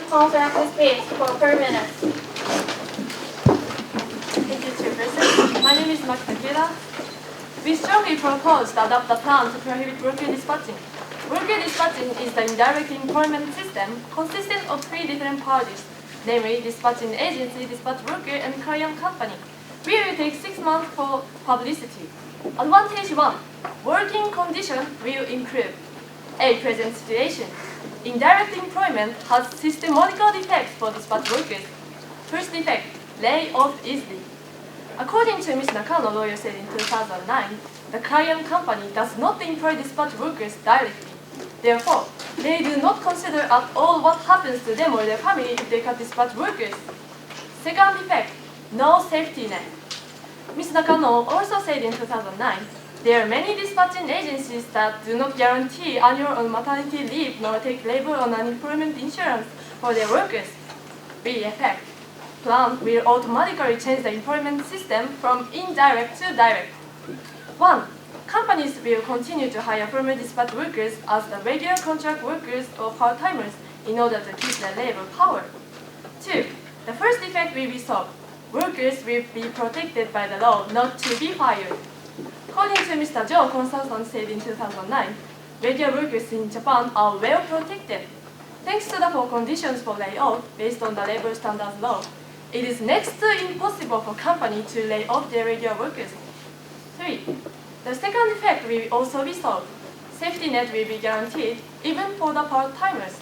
conference speech for 4 minutes. Thank you, Chairperson. My name is Makita. We strongly propose to adopt a plan to prohibit worker dispatching. Worker dispatching is the indirect employment system consisting of 3 different parties, namely dispatching agency, dispatch worker, and client company. We will take 6 months for publicity. Advantage 1. Working condition will improve. A. Present situation. Indirect employment has systematical effects for dispatch workers. First effect, lay off easily. According to Ms. Nagano, lawyer said in 2009, the client company does not employ dispatch workers directly. Therefore, they do not consider at all what happens to them or their family if they cut dispatch workers. Second effect, no safety net. Ms. Nagano also said in 2009, there are many dispatching agencies that do not guarantee annual or maternity leave nor take labor or unemployment insurance for their workers. B. Effect. Plan will automatically change the employment system from indirect to direct. 1. Companies will continue to hire former dispatch workers as the regular contract workers or part-timers in order to keep their labor power. 2. The first effect will be solved. Workers will be protected by the law not to be fired. According to Mr. Joe, consultant said in 2009, regular workers in Japan are well protected. Thanks to the 4 conditions for layoff based on the labor standards law, it is next to impossible for companies to lay off their regular workers. 3. The second effect will also be solved. Safety net will be guaranteed even for the part-timers.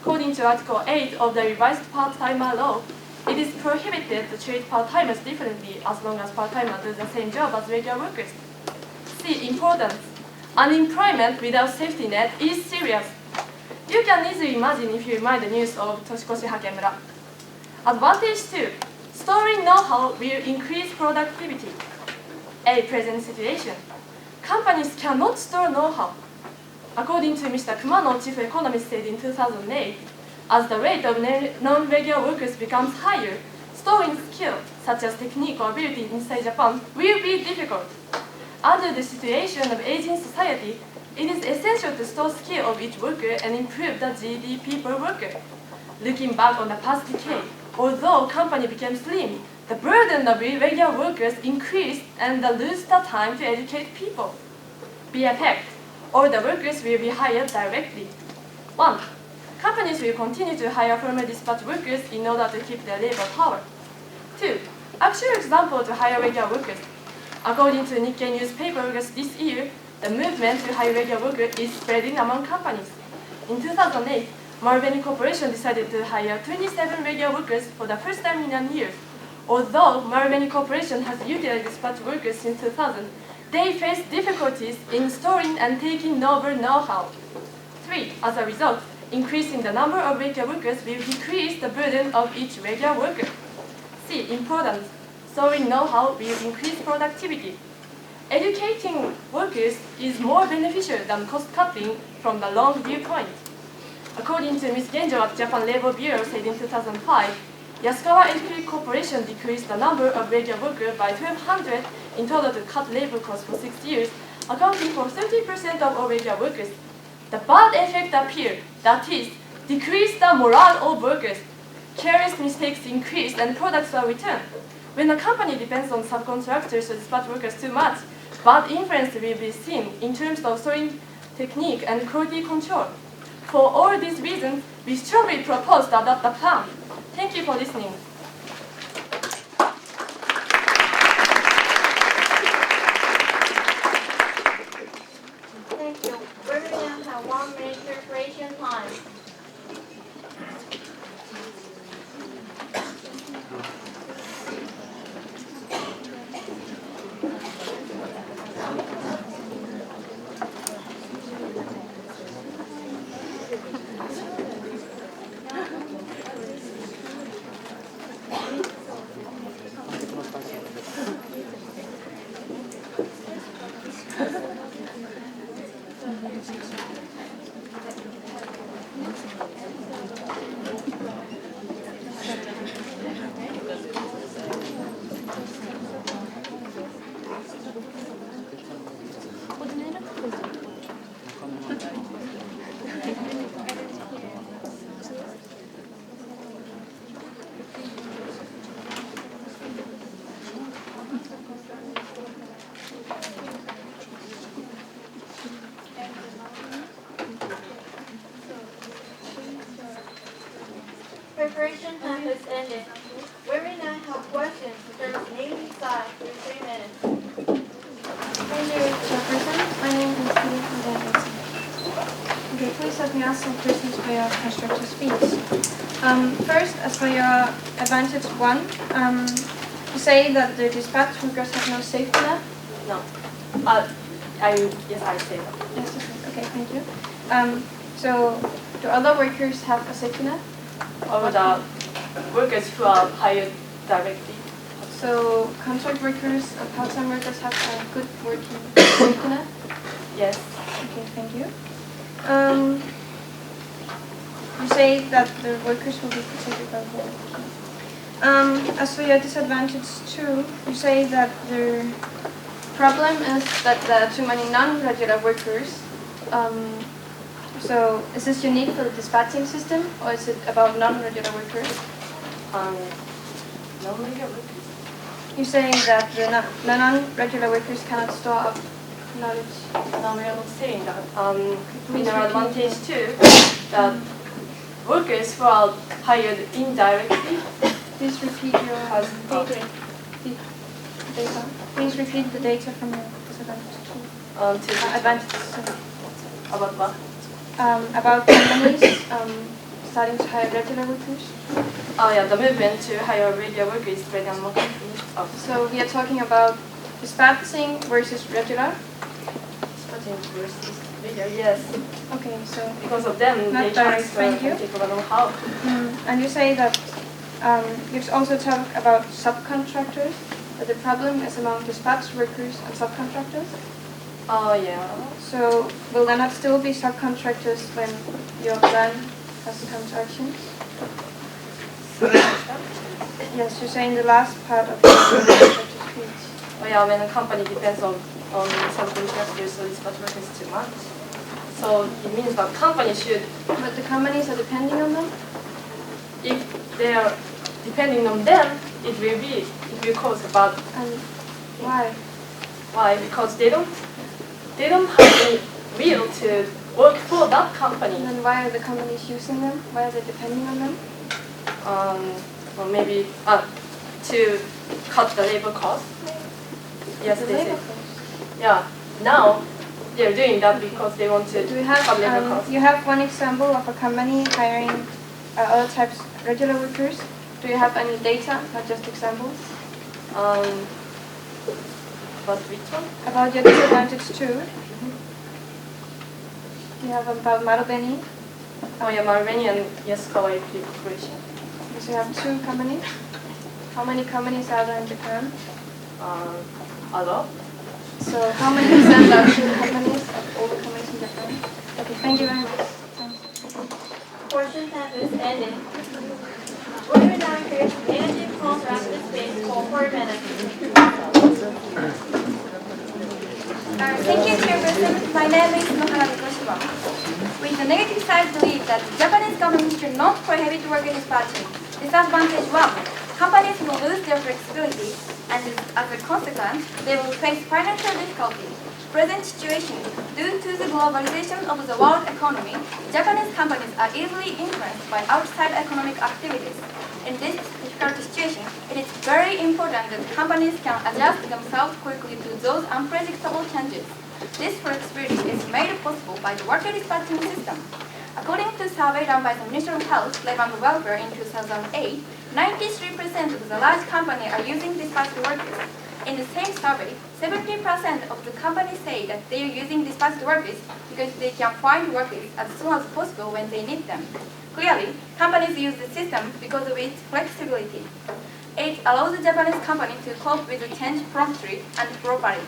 According to Article 8 of the revised part-timer law, it is prohibited to treat part-timers differently as long as part-timers do the same job as regular workers. C. Importance. Unemployment without safety net is serious. You can easily imagine if you read the news of Toshikoshi Hakemura. Advantage 2. Storing know-how will increase productivity. A. Present situation. Companies cannot store know-how. According to Mr. Kumano, chief economist, said in 2008, as the rate of non-regular workers becomes higher, storing skills such as technique or ability inside Japan will be difficult. Under the situation of aging society, it is essential to store skill of each worker and improve the GDP per worker. Looking back on the past decade, although company became slim, the burden of irregular workers increased and they lose the time to educate people. B. Effect. All the workers will be hired directly. 1. Companies will continue to hire former dispatch workers in order to keep their labor power. 2. Actual example to hire regular workers. According to Nikkei newspaper August this year, the movement to hire regular workers is spreading among companies. In 2008, Marubeni Corporation decided to hire 27 regular workers for the first time in a year. Although Marubeni Corporation has utilized dispatch workers since 2000, they face difficulties in storing and taking over know-how. 3. As a result, increasing the number of regular workers will decrease the burden of each regular worker. C. Importance. Storing know-how will increase productivity. Educating workers is more beneficial than cost-cutting from the long viewpoint. According to Ms. Genjo at Japan Labor Bureau said in 2005, Yasukawa Electric Corporation decreased the number of regular workers by 1,200 in order to cut labor costs for 6 years, accounting for 30% of all regular workers. The bad effect appeared, that is, decrease the morale of workers. Careless mistakes increased and products are returned. When a company depends on subcontractors or dispatch workers too much, bad influence will be seen in terms of storing technique and quality control. For all these reasons, we strongly propose to adopt a plan. Thank you for listening. Thank you. We will have 1 minute preparation time. Preparation time is ended. We will now have questions from each side for 3 minutes. Thank you, Chairperson. My name is Gifu. Okay, please let me ask some questions for your constructive speech. First, as for your advantage 1, you say that the dispatch workers have no safety net? No. Yes, I say that. Yes, okay, thank you. So, do other workers have a safety net? Or the workers who are hired directly. So, contract workers and part-time workers have a good working safety net? Yes. Okay, thank you. You say that the workers will be protected by law. As for your disadvantage 2, you say that the problem is that there are too many non-regular workers. So is this unique for the dispatching system, or is it about non-regular workers? Non-regular workers. You're saying that the non-regular workers cannot store up knowledge. No, we are not saying that. In our advantage too, that workers who are hired indirectly. Please repeat your data. Please repeat the data from your disadvantage 2. Advantage. About what? About companies starting to hire regular workers. Oh yeah, the movement to hire regular workers is spreading among companies. So we are talking about dispatching versus regular. Dispatching versus regular, yes. Okay, so Because of them, not they direct, transfer thank you. and people don't know how. And you say that you also talk about subcontractors, that the problem is among dispatch workers and subcontractors. Oh yeah. So will there not still be subcontractors when your plan has come to action? Yes, you're saying the last part of the speech. Oh yeah, when a company depends on subcontractors, so dispatch workers too much. So it means that company should. But the companies are depending on them? If they are depending on them, it will cause a bad. And why? Why? Because they don't have any will to work for that company. And then why are the companies using them? Why are they depending on them? Or maybe to cut the labor cost. Yes, The they labor say. cost. Yeah. Now they're doing that because they want to Do we cut labor have cost. you have one example of a company hiring other types of regular workers? Do you have any data, not just examples? But which one? About your disadvantage too. You have about Marubeni. Oh yeah, Marubeni and yes, Kawaii Corporation. So you have 2 companies. How many companies are there in Japan? Other. So how many percent are 2 companies of all the companies in Japan? Okay, thank you very much. Thanks. Question time is ended. We will now hear negative constructive speech for 4 minutes. Thank you, Chairperson. My name is Nagano. With the negative side, believe that the Japanese government should not prohibit worker dispatching. Disadvantage 1. Companies will lose their flexibility, and as a consequence, they will face financial difficulty. Present situation. Due to the globalization of the world economy, Japanese companies are easily influenced by outside economic activities. In this difficult situation, it is very important that companies can adjust themselves quickly to those unpredictable changes. This flexibility is made possible by the worker dispatching system. According to a survey done by the Ministry of Health, Labor and Welfare in 2008, 93% of the large companies are using dispatched workers. In the same survey, 70% of the companies say that they are using dispatched workers because they can find workers as soon as possible when they need them. Clearly, companies use the system because of its flexibility. It allows the Japanese company to cope with the change promptly and properly.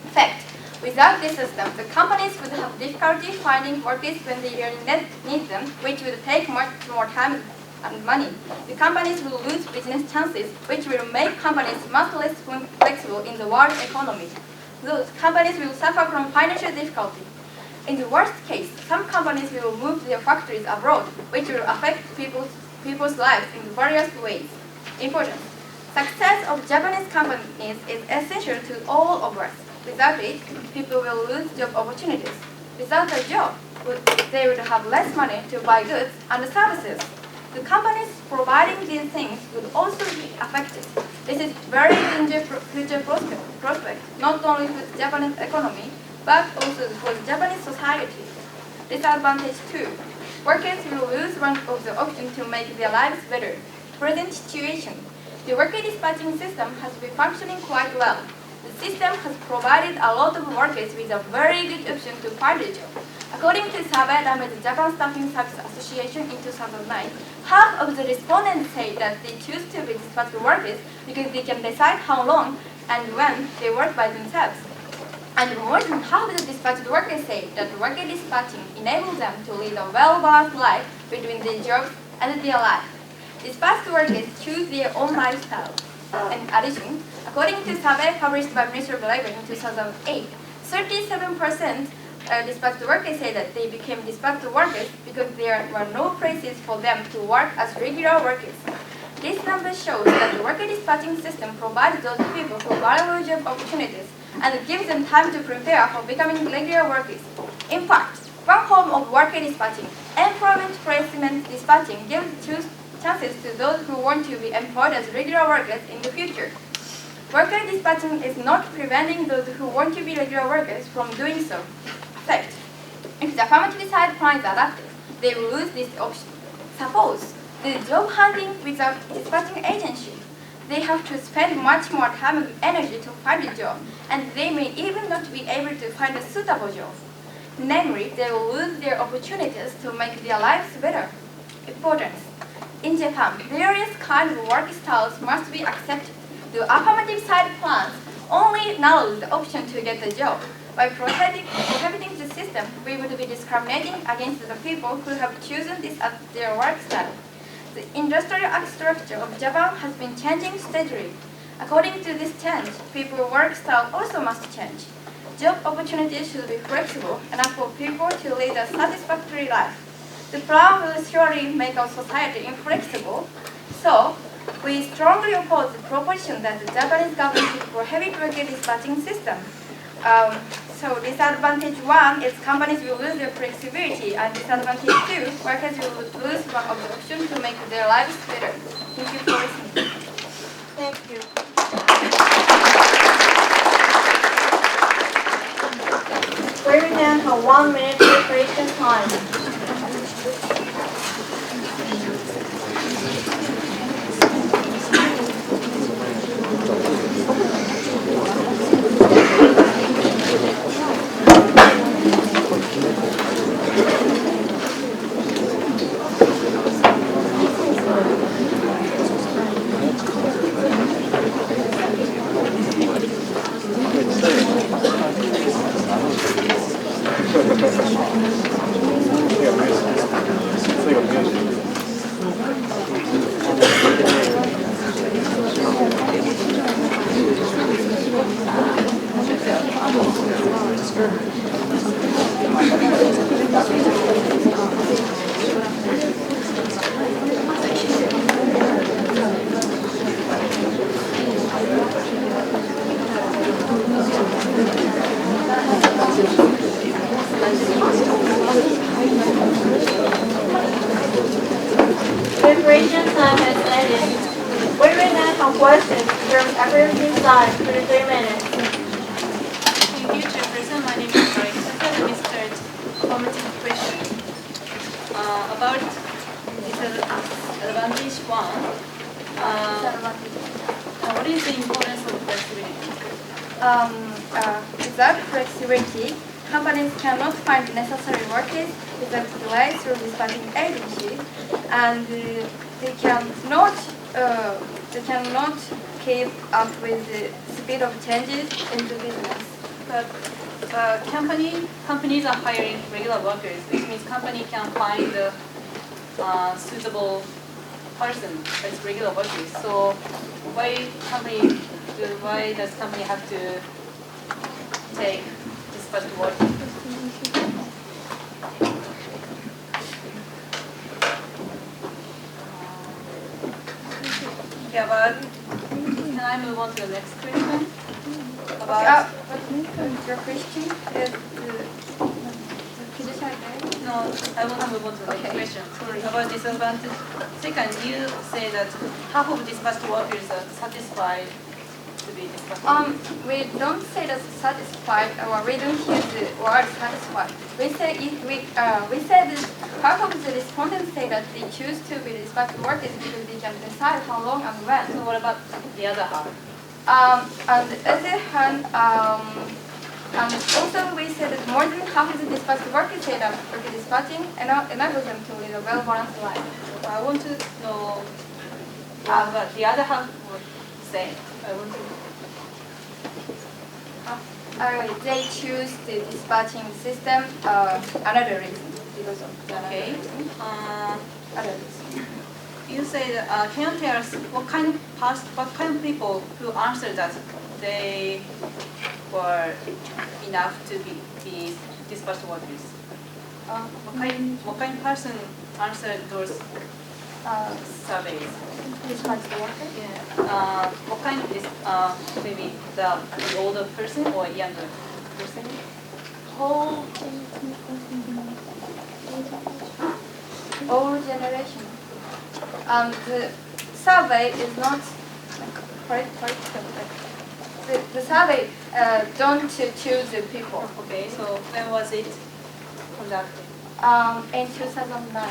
In fact, without this system, the companies would have difficulty finding workers when they really need them, which would take much more time and money. The companies will lose business chances, which will make companies much less flexible in the world economy. Thus, companies will suffer from financial difficulty. In the worst case, some companies will move their factories abroad, which will affect people's lives in various ways. Importance. Success of Japanese companies is essential to all of us. Without it, people will lose job opportunities. Without a job, they would have less money to buy goods and services. The companies providing these things would also be affected. This is very dangerous future prospect, not only for the Japanese economy, but also for the Japanese society. Disadvantage 2. Workers will lose one of the options to make their lives better. Present situation. The worker dispatching system has been functioning quite well. The system has provided a lot of workers with a very good option to find a job. According to a survey done by the Japan Staffing Service Association in 2009, half of the respondents say that they choose to be dispatched workers because they can decide how long and when they work by themselves. And more than half of the dispatched workers say that worker dispatching enables them to lead a well-balanced life between their jobs and their life. Dispatched workers choose their own lifestyle. In addition, according to a survey published by Ministry of Labor in 2008, 37% dispatched workers say that they became dispatched workers because there were no places for them to work as regular workers. This number shows that the worker dispatching system provides those people with valuable job opportunities and gives them time to prepare for becoming regular workers. In fact, one form of worker dispatching, employment placement dispatching, gives chances to those who want to be employed as regular workers in the future. Worker dispatching is not preventing those who want to be regular workers from doing so. Fact. If the affirmative side plan is adopted, they will lose this option. Suppose the job hunting without dispatching agency. They have to spend much more time and energy to find a job, and they may even not be able to find a suitable job. Namely, they will lose their opportunities to make their lives better. Importance. In Japan, various kinds of work styles must be accepted. The affirmative side plans only narrows the option to get the job. By prohibiting the system, we would be discriminating against the people who have chosen this as their work style. The industrial structure of Japan has been changing steadily. According to this change, people's work style also must change. Job opportunities should be flexible enough for people to lead a satisfactory life. The plan will surely make our society inflexible, so we strongly oppose the proposition that the Japanese government should prohibit worker dispatching system. So disadvantage 1 is companies will lose their flexibility, and disadvantage 2, workers will lose one of the options to make their lives better. Thank you for listening. Thank you. We will now have 1 minute preparation time. Preparation time has ended. We will now have questions from every side for 3 minutes. Thank you, Chairperson. My name is Marika. Let me start formative question. About disadvantage 1. What is the importance of flexibility? Without flexibility, companies cannot find necessary workers without delay through dispatching agencies, and they cannot keep up with the speed of changes in the business. But companies are hiring regular workers, which means company can find a suitable person as regular workers. So why does company have to take dispatched workers? Yeah, but can I move on to the next question? About Your question is, could you say again? no, No, I want to move on to the next question. About disadvantage. Second, you say that half of dispatched workers are satisfied to be dispatched. We don't say that satisfied, or we don't use the word satisfied. We say we say that half of the respondents say that they choose to be dispatched workers because they can decide how long and when. So what about the other half? On the other hand, and also we say that more than half of the dispatched workers say that worker dispatching enables them to lead a well-balanced life. So I want to know what the other half would say. I want to. They choose the dispatching system. Another reason because of the Okay. other reason. You say that, can you tell us what kind of people who answered that they were enough to be dispatched workers? What kind of person answered those surveys? Dispatched worker. Yeah. What kind of maybe the older person or younger person? All generation. The survey is not the survey don't choose the people. Okay, so when was it conducted? In 2009.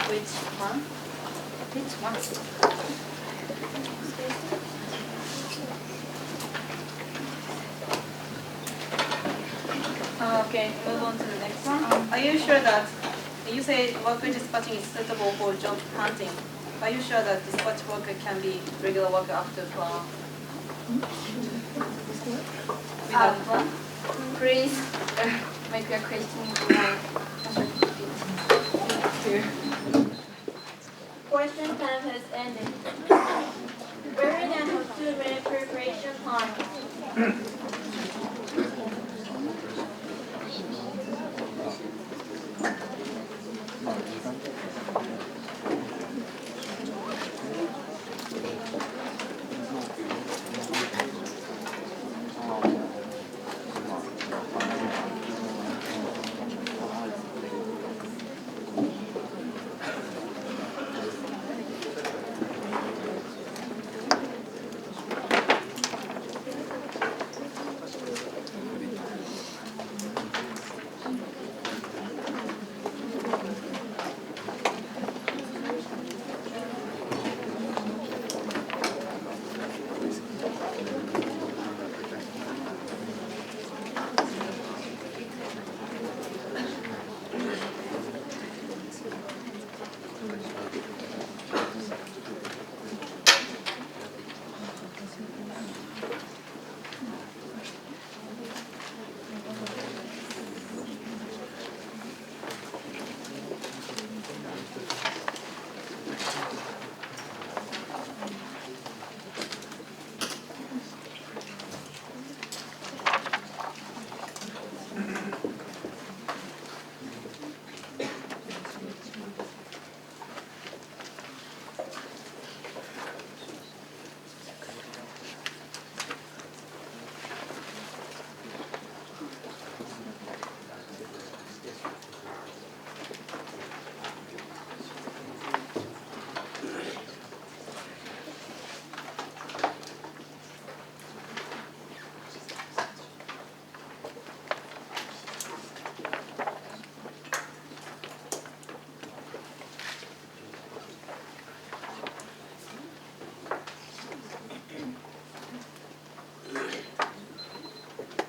Which month? Which one? Okay, move on to the next one. Are you sure that you say worker dispatching is suitable for job hunting? Are you sure that dispatch worker can be regular worker after plan? Without plan? Please make your question in my Question time has ended. We now have 2-minute preparation time.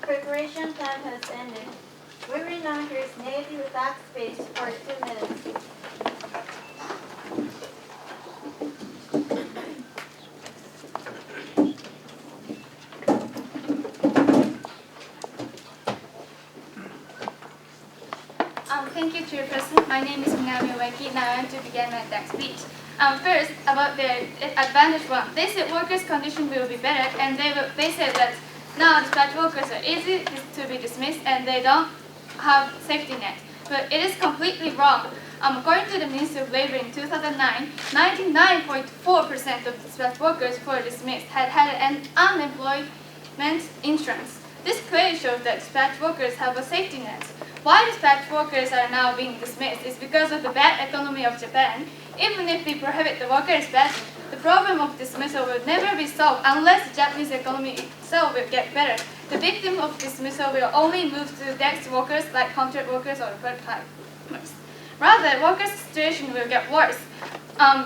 Preparation time has ended. We will now hear negative back space for 2 minutes. Thank you, Chairperson. My name is Minami Ueki. Now I want to begin my next speech. First, about the advantage one. They said workers' condition will be better, and they said that now dispatch workers are easy to be dismissed, and they don't have safety net. But it is completely wrong. According to the Ministry of Labor in 2009, 99.4% of dispatch workers who were dismissed had an unemployment insurance. This clearly shows that dispatch workers have a safety net. why dispatch workers are now being dismissed is because of the bad economy of Japan. Even if we prohibit the worker dispatching, the problem of dismissal will never be solved unless the Japanese economy itself will get better. The victim of dismissal will only move to the next workers like contract workers or part-timers. Rather, workers' situation will get worse.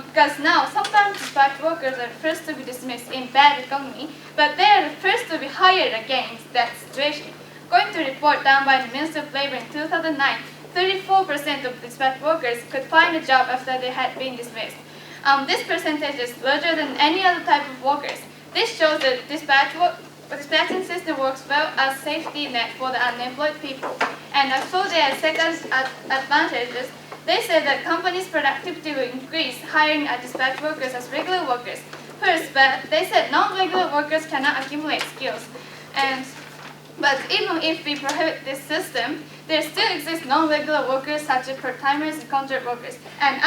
Because now, sometimes dispatch workers are first to be dismissed in bad economy, but they are the first to be hired against that situation. According to a report done by the Minister of Labor in 2009, 34% of dispatch workers could find a job after they had been dismissed. This percentage is larger than any other type of workers. This shows that dispatching system works well as safety net for the unemployed people. And as for their second advantages, they said that companies' productivity will increase hiring dispatch workers as regular workers. First, but they said non-regular workers cannot accumulate skills. But even if we prohibit this system, there still exist non-regular workers such as part-timers and contract workers. And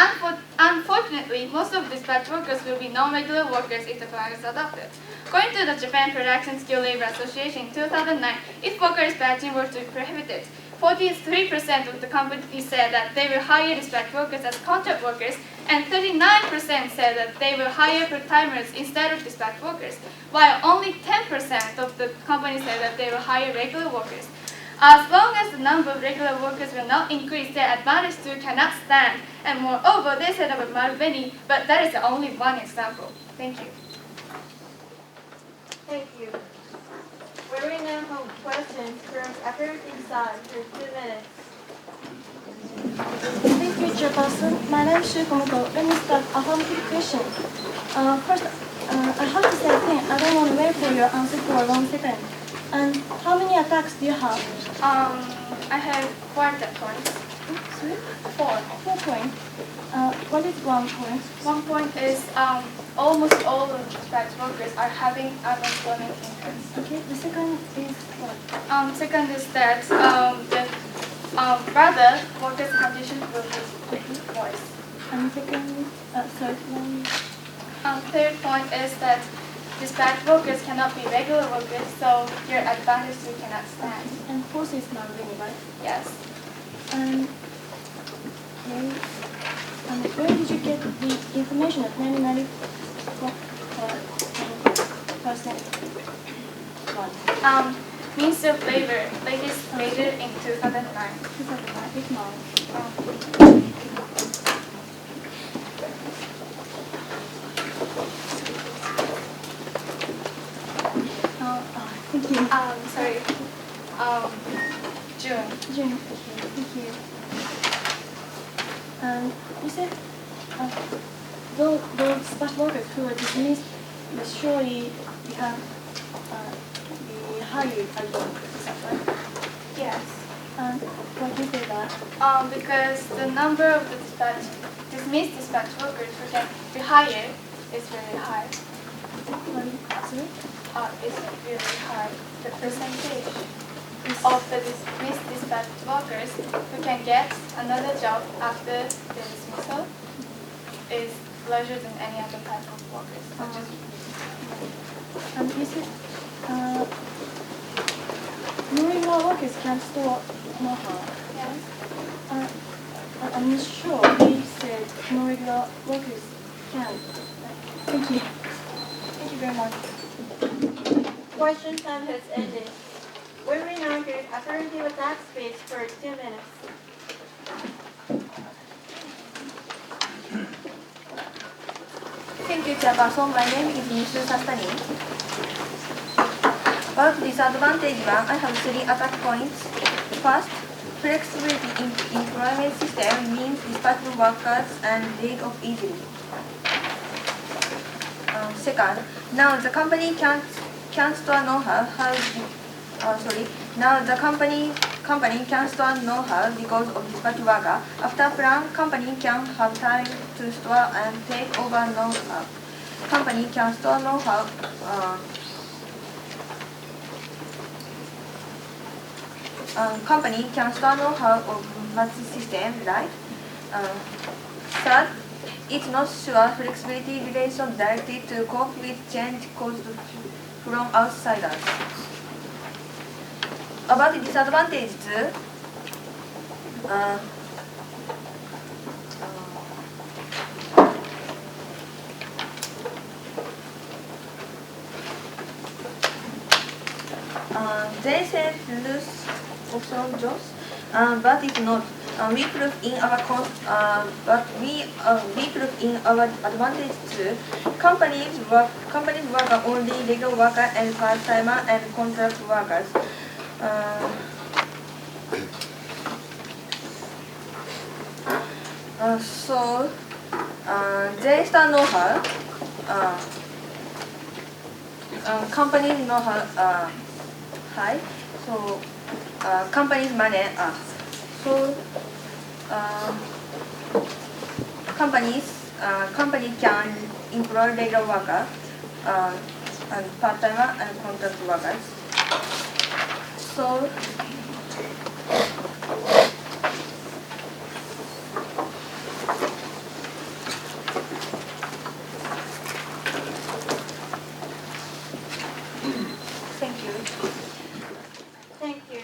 unfortunately, most of dispatch workers will be non-regular workers if the plan is adopted. According to the Japan Production Skill Labor Association in 2009, if worker dispatching were to be prohibited, 43% of the companies said that they will hire dispatch workers as contract workers, and 39% said that they will hire part-timers instead of dispatch workers, while only 10% of the companies said that they will hire regular workers. As long as the number of regular workers will not increase, their advantage too cannot stand. And moreover, they said about Marubeni, but that is only one example. Thank you. Thank you. We will now hold questions from everything side for 2 minutes. Thank you, Chairperson. My name is Shukomoto. Let me start affirmative question. First, I have to say again, I don't want to wait for your answer for a long second. And how many attacks do you have? I have 4 attack points. Sorry? 4. 4 points. What is 1 point? 1 point is almost all of the dispatch workers are having unemployment insurance. Okay, the second is what? Second is that rather workers' conditions will be worse. And second, third one? Third point is that dispatch workers cannot be regular workers, so your advantage you cannot stand. And fourth is not really, right? Yes. And where did you get the information of 90% one? Ministry of Labor, latest data in 2009. 2009, this month. Thank you. Sorry. June. June. Okay, thank you. And you said those dispatch workers who are dismissed will surely become be hired again. Is that right? Yes. And why do you say that? Because the number of the dismissed dispatch workers who can be hired is very high. Sorry? Is really high. The percentage of the dismissed dispatch workers who can get another job after the dismissal is larger than any other type of workers. And you said non-regular workers can store know-how. Yes. I'm sure they said non-regular workers can. Thank you. Thank you very much. Question time has ended. We will now give affirmative attack speech for 2 minutes. Thank you, Chairperson. My name is Nishu Sastani. About disadvantage 1, I have 3 attack points. First, flexibility in employment system means dispatchable workers and laid off easily. Second, now the company can store know-how. Now the company can store know-how because of dispatch worker. After plan, company can have time to store and take over know-how. Company can store know-how. Company can store know-how of match system, right? Third, it's not sure flexibility relation directly to cope with change caused from outsiders. About the disadvantage 2, They said lose optional jobs, but it's not. We prove in our we prove in our advantage too. Companies work only legal worker and part-timer and contract workers. So they start know-how. Companies know-how high. So companies money. Company can employ legal worker and part-timer and contract workers. So thank you. Thank you.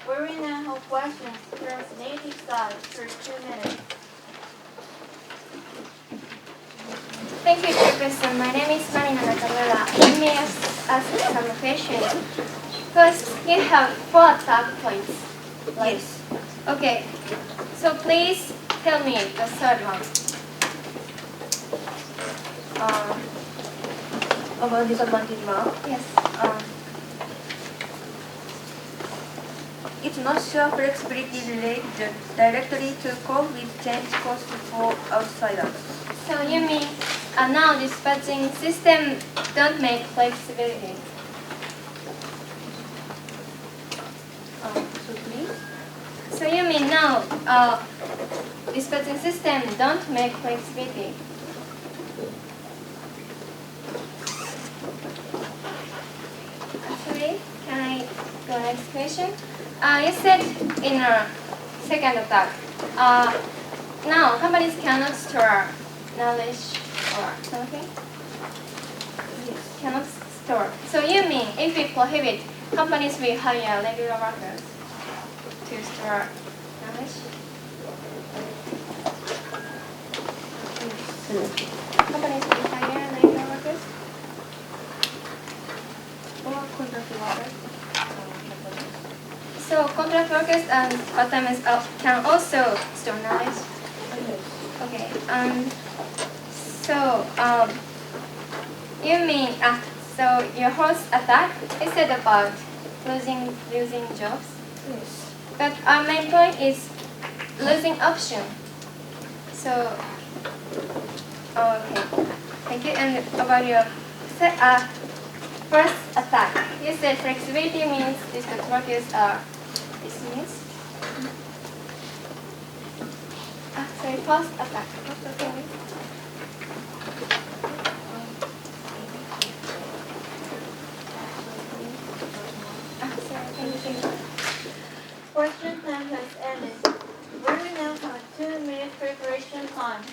We will now have questions from native side for 2 minutes. Thank you, Chairperson. My name is Marina Nakamura. Let me ask some questions. First, you have 4 attack points. Yes. Okay. So please tell me the third one. About disadvantage one. Yes. It's not sure flexibility related directly to cope with change costs for outsiders. So you mean now dispatching system don't make flexibility. So please. So you mean now dispatching system don't make flexibility. Actually, can I go next question? You said in a second attack, now companies cannot store knowledge or something? Yes. Cannot store. So you mean if we prohibit, companies will hire regular workers to store knowledge? Companies will hire regular workers? Or contract workers. So contract workers and part-timers can also store knowledge? Okay. So you mean so your first attack is said about losing jobs? Yes. But our main point is losing option. So okay. Thank you. And about your first attack, you said flexibility means dispatch workers are dismissed. Sorry, first attack. Okay. Sorry, thank you. Question time has ended. We will now have 2-minute preparation time.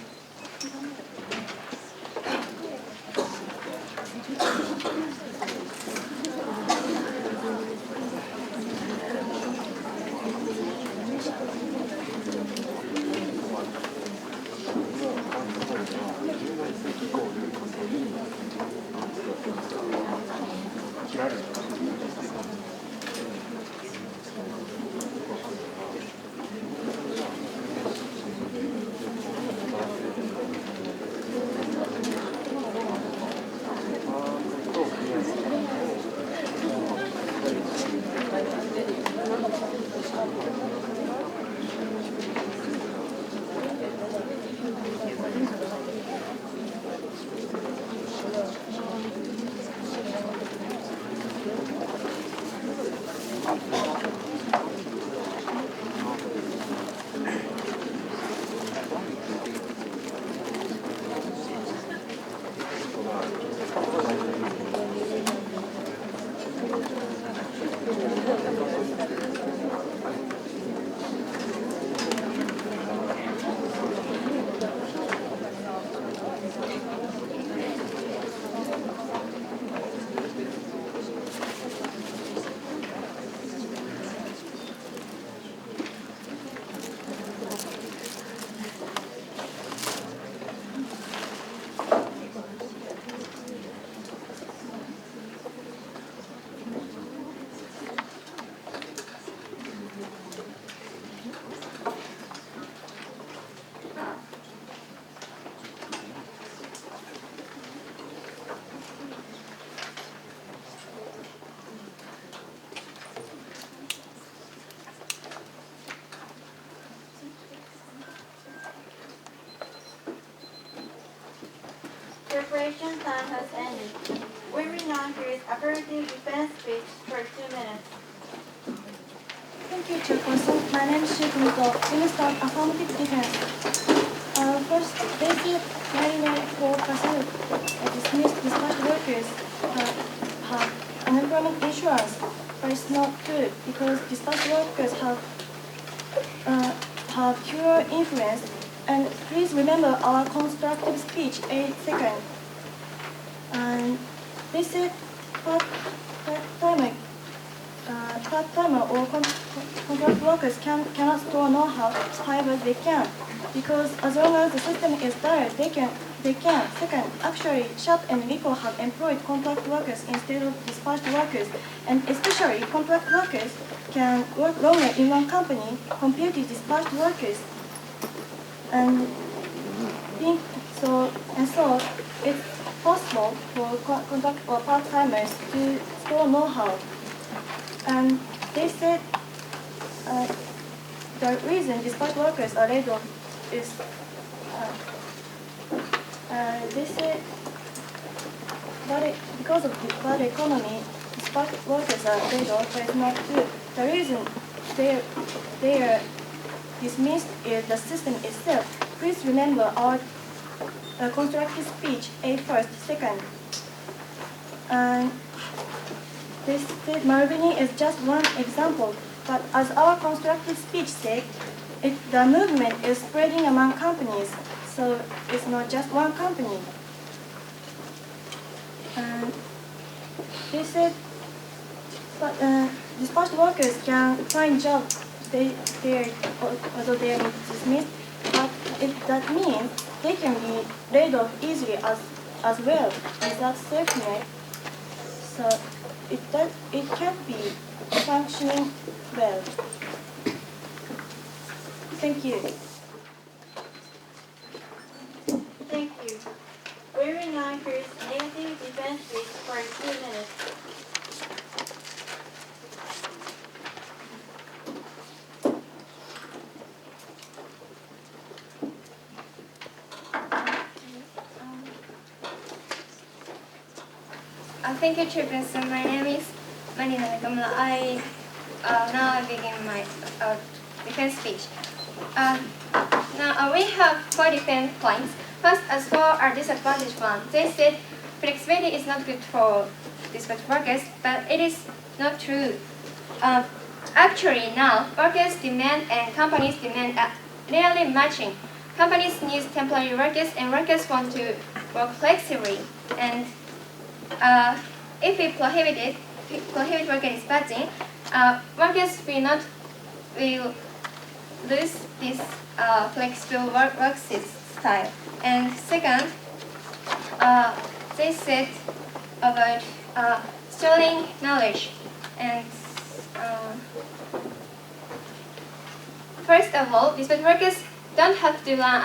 preparation time has ended. We will now hear affirmative defense speech for 2 minutes. Thank you, Chairperson. My name is Shikumoto. We will start affirmative defense. First, they said 99.4% of dismissed dispatch workers have unemployment insurance, but it's not true because dispatch workers have fewer influence. And please remember our constructive speech 8 seconds. And they said part-timer or contract workers cannot store know-how, however they can, because as long as the system is there, they can. Second, actually, Sharp and Rico have employed contract workers instead of dispatched workers, and especially contract workers can work longer in one company compared to dispatched workers. And so it's possible for contract or part-timers to store know-how. And they said the reason dispatch workers are laid off is they said because of the bad economy, dispatch workers are laid off, but it's not true. The reason they are dismissed is the system itself. Please remember our constructive speech, A first, second. And this Marubeni is just one example, but as our constructive speech said, the movement is spreading among companies, so it's not just one company. And they said, but dispatched workers can find jobs although they are dismissed, but that means they can be laid off easily as well. Is that safety net? So it can't be functioning well. Thank you. Thank you. We will now hear negative defense speech for 2 minutes. Thank you, Chairperson. My name is Nagano. I now begin my defense speech. Now we have 4 defense points. First, as for our disadvantaged one, they said flexibility is not good for dispatch workers, but it is not true. Actually, now workers' demand and companies' demand are nearly matching. Companies need temporary workers, and workers want to work flexibly. And if we prohibit worker dispatching, workers will lose this flexible work style. And second, they said about storing knowledge. And first of all, dispatch workers don't have to learn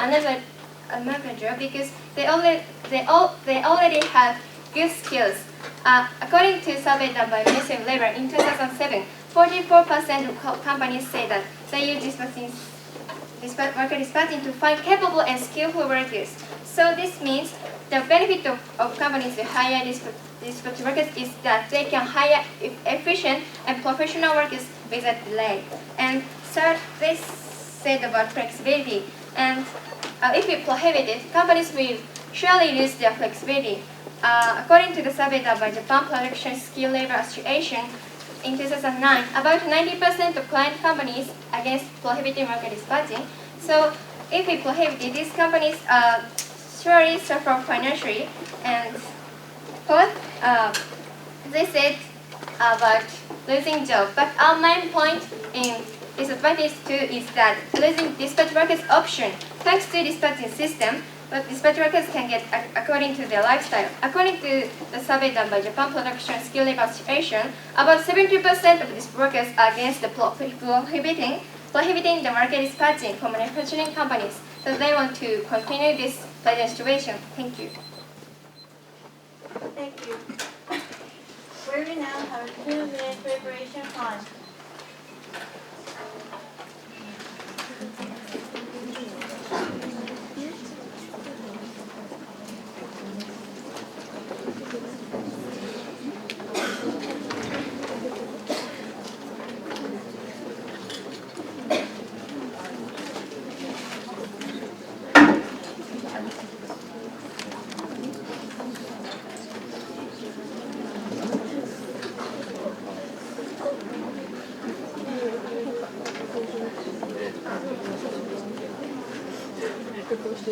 another job because they already have good skills. According to a survey done by Ministry of Labor in 2007, 44% of companies say that they use worker dispatching to find capable and skillful workers. So this means the benefit of companies to hire dispatch workers is that they can hire efficient and professional workers without delay. And third, they said about flexibility. And if we prohibit it, companies will surely lose their flexibility. According to the survey done by Japan Production Skill Labor Association in 2009, about 90% of client companies against prohibiting worker dispatching. So if we prohibit it, these companies surely suffer financially. And fourth, they said about losing jobs. But our main point in disadvantage too is that losing dispatch workers option. Thanks to dispatching system, but dispatch workers can get according to their lifestyle. According to the survey done by Japan Production Skill Labor Association, about 70% of these workers are against the prohibiting the worker dispatching for manufacturing companies. So they want to continue this present situation. Thank you. Thank you. We will now have 2-minute preparation time. Preparation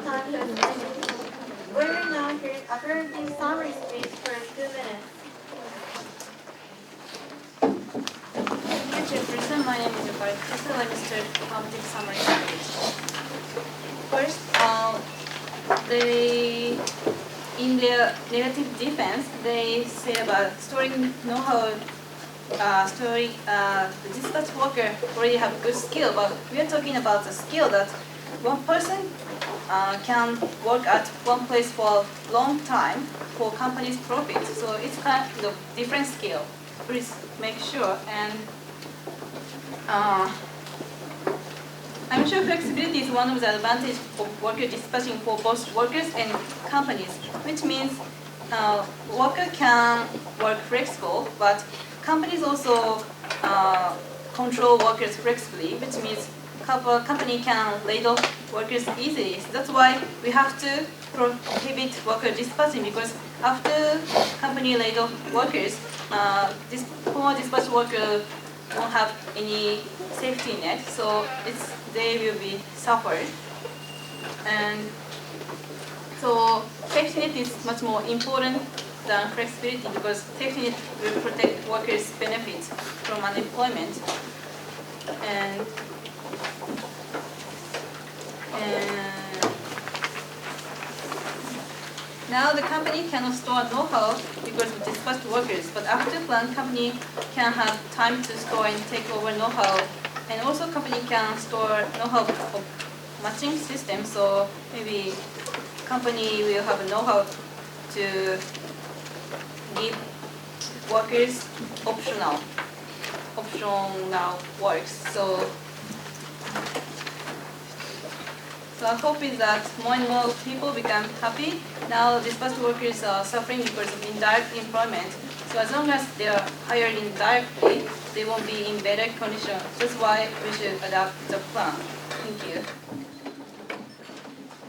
time has ended. We will now hear affirmative summary speech for 2 minutes. Dear Chairperson, my name is Yukari. Let me start affirmative summary speech. First, in their negative defense, they say about storing know-how. The dispatch worker already have good skill, but we are talking about the skill that one person can work at one place for a long time for company's profit. So it's kind of different skill. Please make sure. And I'm sure flexibility is one of the advantages of worker dispatching for both workers and companies, which means worker can work flexible, but companies also control workers flexibly, which means company can lay off workers easily. So that's why we have to prohibit worker dispatching, because after company laid off workers, former dispatch worker won't have any safety net, so they will be suffered. And so safety net is much more important than flexibility, because safety net will protect workers' benefits from unemployment. And now the company cannot store know-how because of dispatched workers, but after plan, company can have time to store and take over know-how, and also company can store know-how of matching system. So maybe company will have a know-how to give workers optional works. So I hope is that more and more people become happy. Now dispatched workers are suffering because of indirect employment. So as long as they are hired indirectly, they won't be in better condition. That's why we should adapt the plan. Thank you.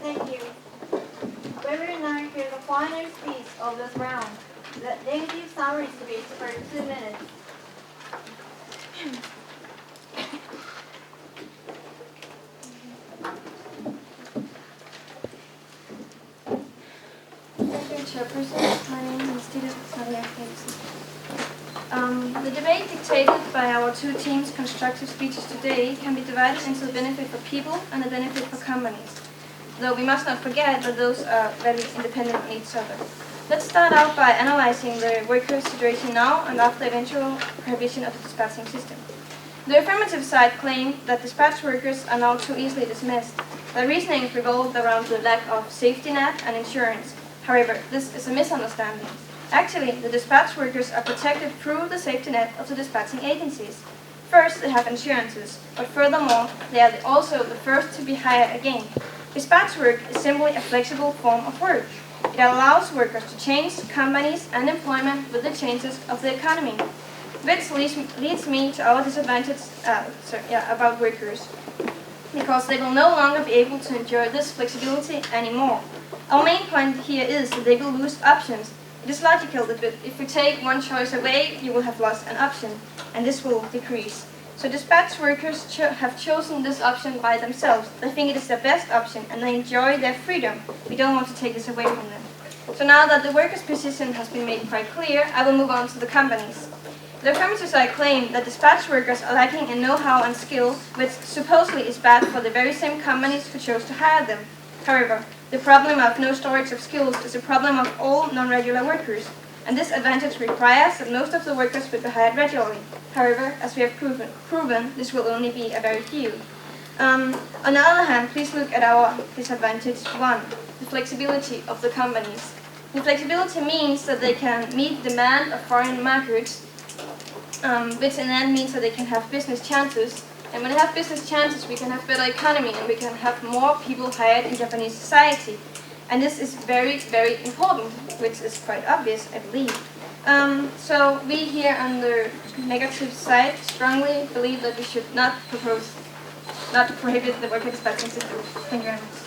Thank you. We will now hear the final speech of this round, the negative summary speech for 2 minutes. Chairperson, my name is伊那北高校. The debate dictated by our two teams' constructive speeches today can be divided into the benefit for people and the benefit for companies, though we must not forget that those are very independent of each other. Let's start out by analyzing the workers' situation now and after eventual prohibition of the dispatching system. The affirmative side claimed that dispatch workers are now too easily dismissed. The reasoning revolved around the lack of safety net and insurance. However, this is a misunderstanding. Actually, the dispatch workers are protected through the safety net of the dispatching agencies. First, they have insurances, but furthermore, they are also the first to be hired again. Dispatch work is simply a flexible form of work. It allows workers to change companies and employment with the changes of the economy. Which leads me to our disadvantage about workers, because they will no longer be able to enjoy this flexibility anymore. Our main point here is that they will lose options. It is logical that if we take one choice away, you will have lost an option, and this will decrease. So dispatch workers have chosen this option by themselves. They think it is the best option, and they enjoy their freedom. We don't want to take this away from them. So now that the workers' position has been made quite clear, I will move on to the companies. The affirmative side claim that dispatch workers are lacking in know-how and skill, which supposedly is bad for the very same companies who chose to hire them. However, the problem of no storage of skills is a problem of all non-regular workers, and this advantage requires that most of the workers will be hired regularly. However, as we have proven, this will only be a very few. On the other hand, please look at our disadvantage 1, the flexibility of the companies. The flexibility means that they can meet the demand of foreign markets, which in the end means that they can have business chances. And when they have business chances, we can have better economy and we can have more people hired in Japanese society. And this is very, very important, which is quite obvious, I believe. So we here on the negative side strongly believe that we should not prohibit the worker dispatching system. Thank you very much.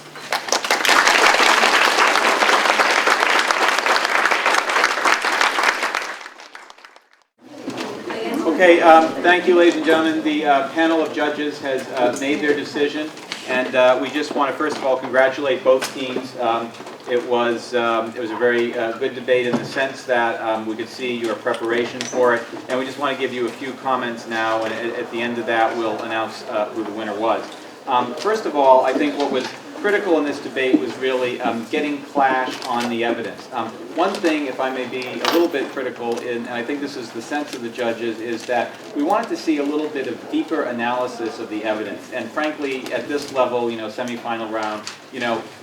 Okay, thank you, ladies and gentlemen. The panel of judges has made their decision, and we just want to first of all congratulate both teams. It was a very good debate in the sense that we could see your preparation for it, and we just want to give you a few comments now, and at the end of that we'll announce who the winner was. First of all, I think what was critical in this debate was really getting clash on the evidence. One thing, if I may be a little bit critical, and I think this is the sense of the judges, is that we wanted to see a little bit of deeper analysis of the evidence. And frankly, at this level, semifinal round,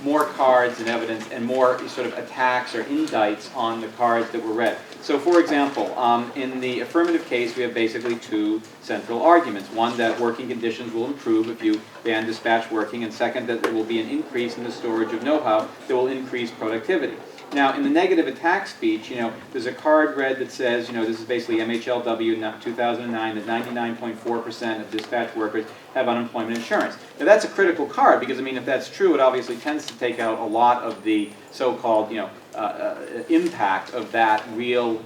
more cards and evidence and more sort of attacks or indicts on the cards that were read. So for example, in the affirmative case, we have basically two central arguments. One, that working conditions will improve if you ban dispatch working, and second, that there will be an increase in the storage of know-how that will increase productivity. Now, in the negative attack speech, there's a card read that says, this is basically MHLW 2009, that 99.4% of dispatch workers have unemployment insurance. Now, that's a critical card because, if that's true, it obviously tends to take out a lot of the so-called, impact of that real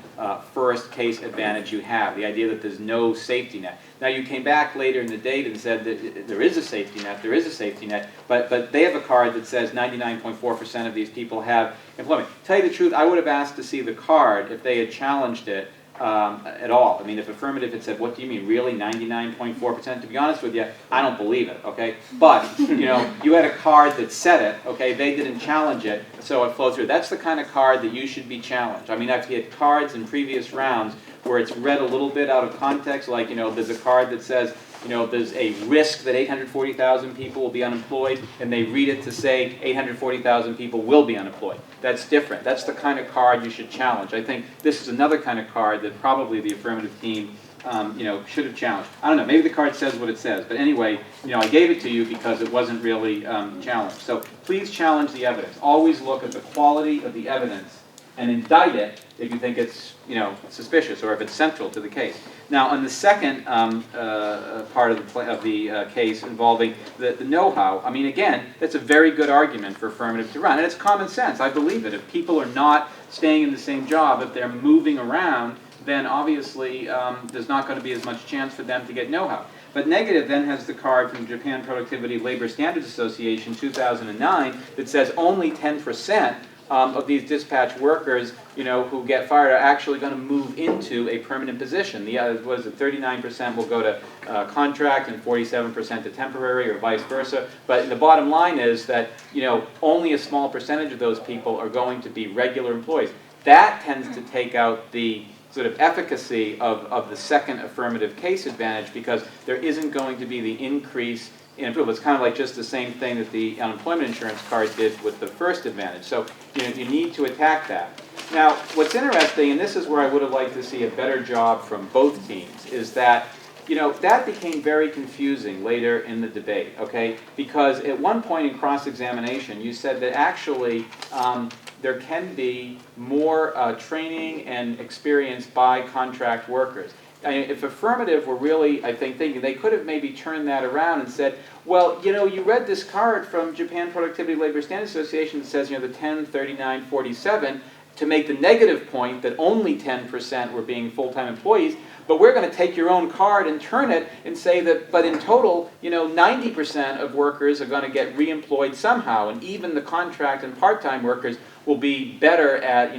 first case advantage you have, the idea that there's no safety net. Now, you came back later in the date and said that there is a safety net, but they have a card that says 99.4% of these people have employment. Tell you the truth, I would have asked to see the card if they had challenged it at all. If affirmative had said, what do you mean, really, 99.4%? To be honest with you, I don't believe it, okay? But, you had a card that said it, okay? They didn't challenge it, so it flowed through. That's the kind of card that you should be challenged. I've had cards in previous rounds where it's read a little bit out of context, like, there's a card that says, there's a risk that 840,000 people will be unemployed, and they read it to say 840,000 people will be unemployed. That's different. That's the kind of card you should challenge. I think this is another kind of card that probably the affirmative team, should have challenged. I don't know. Maybe the card says what it says, but anyway, I gave it to you because it wasn't really challenged. So please challenge the evidence. Always look at the quality of the evidence and indict it if you think it's suspicious or if it's central to the case. Now, on the second part of the case involving the know-how, again, that's a very good argument for affirmative to run, and it's common sense. I believe it. If people are not staying in the same job, if they're moving around, then obviously there's not going to be as much chance for them to get know-how. But negative then has the card from Japan Productivity Labor Standards Association 2009 that says only 10% of these dispatch workers, who get fired are actually going to move into a permanent position. The other was that 39% will go to contract and 47% to temporary, or vice versa. But the bottom line is that only a small percentage of those people are going to be regular employees. That tends to take out the sort of efficacy of the second affirmative case advantage, because there isn't going to be the increase in improvement. It's kind of like just the same thing that the unemployment insurance card did with the first advantage. So you need to attack that. Now, what's interesting, and this is where I would have liked to see a better job from both teams, is that that became very confusing later in the debate, okay? Because at one point in cross-examination, you said that actually there can be more training and experience by contract workers. If affirmative were really, I think, thinking, they could have maybe turned that around and said, well, you read this card from Japan Productivity Labor Standards Association that says, the 10, 39, 47, to make the negative point that only 10% were being full-time employees, but we're going to take your own card and turn it and say that, but in total, 90% of workers are going to get reemployed somehow, and even the contract and part-time workers will be better at,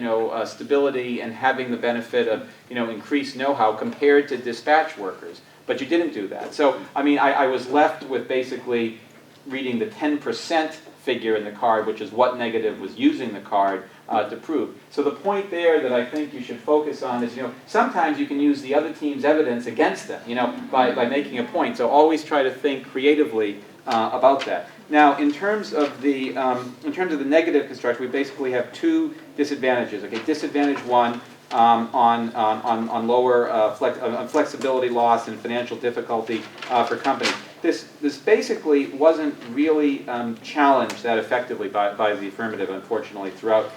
stability and having the benefit of, increased know-how compared to dispatch workers. But you didn't do that. So, I was left with basically reading the 10% figure in the card, which is what negative was using the card to prove. So the point there that I think you should focus on is, sometimes you can use the other team's evidence against them, by making a point. So always try to think creatively about that. Now, in terms of the negative construction, we basically have two disadvantages. Okay, disadvantage one on lower on flexibility loss and financial difficulty for companies. This basically wasn't really challenged that effectively by the affirmative, unfortunately, throughout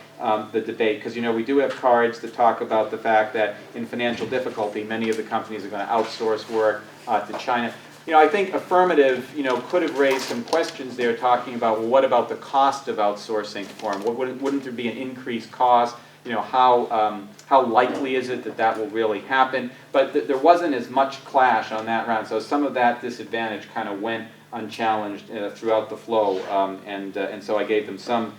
the debate, because we do have cards that talk about the fact that in financial difficulty, many of the companies are going to outsource work to China. I think affirmative, could have raised some questions there, talking about, well, what about the cost of outsourcing for them? Wouldn't there be an increased cost? How likely is it that that will really happen? But there wasn't as much clash on that round, so some of that disadvantage kind of went unchallenged throughout the flow, and so I gave them some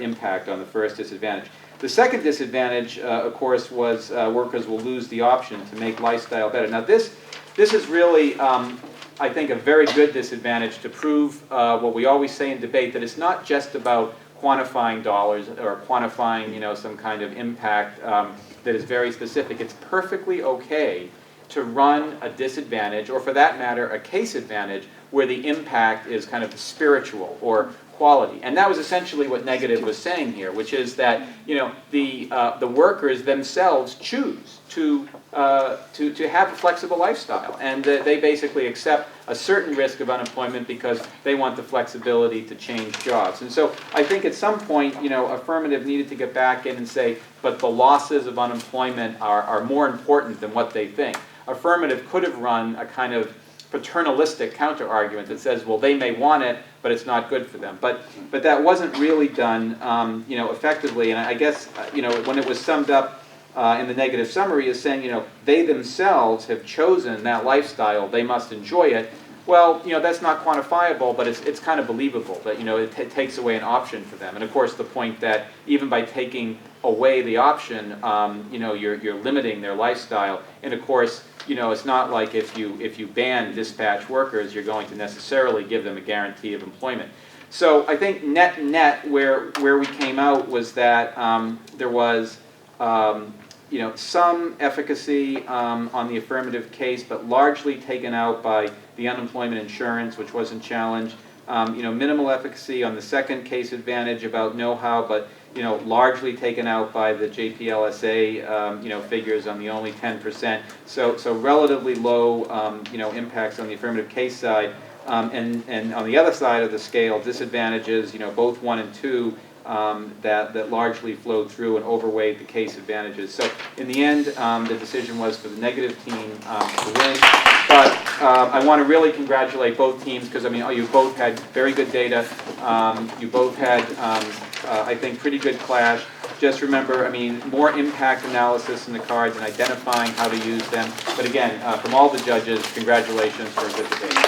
impact on the first disadvantage. The second disadvantage, of course, was workers will lose the option to make lifestyle better. Now this is really, I think, a very good disadvantage to prove what we always say in debate, that it's not just about quantifying dollars or quantifying, some kind of impact that is very specific. It's perfectly okay to run a disadvantage, or for that matter, a case advantage, where the impact is kind of spiritual or quality. And that was essentially what negative was saying here, which is that, the workers themselves choose to have a flexible lifestyle, and they basically accept a certain risk of unemployment because they want the flexibility to change jobs. And so I think at some point, affirmative needed to get back in and say, but the losses of unemployment are more important than what they think. Affirmative could have run a kind of paternalistic counter-argument that says, well, they may want it, but it's not good for them. But that wasn't really done, effectively. And I guess, when it was summed up in the negative summary is saying, they themselves have chosen that lifestyle, they must enjoy it. Well, that's not quantifiable, but it's kind of believable that, it takes away an option for them. And of course, the point that even by taking away the option, you're limiting their lifestyle. And of course, it's not like if you ban dispatch workers, you're going to necessarily give them a guarantee of employment. So I think net where we came out was that there was some efficacy on the affirmative case, but largely taken out by the unemployment insurance, which wasn't challenged. Minimal efficacy on the second case advantage about know-how, but largely taken out by the JPLSA figures on the only 10%. So relatively low impacts on the affirmative case side, and on the other side of the scale, disadvantages, both 1 and 2. That largely flowed through and overweighed the case advantages. So in the end, the decision was for the negative team to win. But I want to really congratulate both teams, because you both had very good data. You both had, I think, pretty good clash. Just remember, more impact analysis in the cards and identifying how to use them. But again, from all the judges, congratulations for a good debate.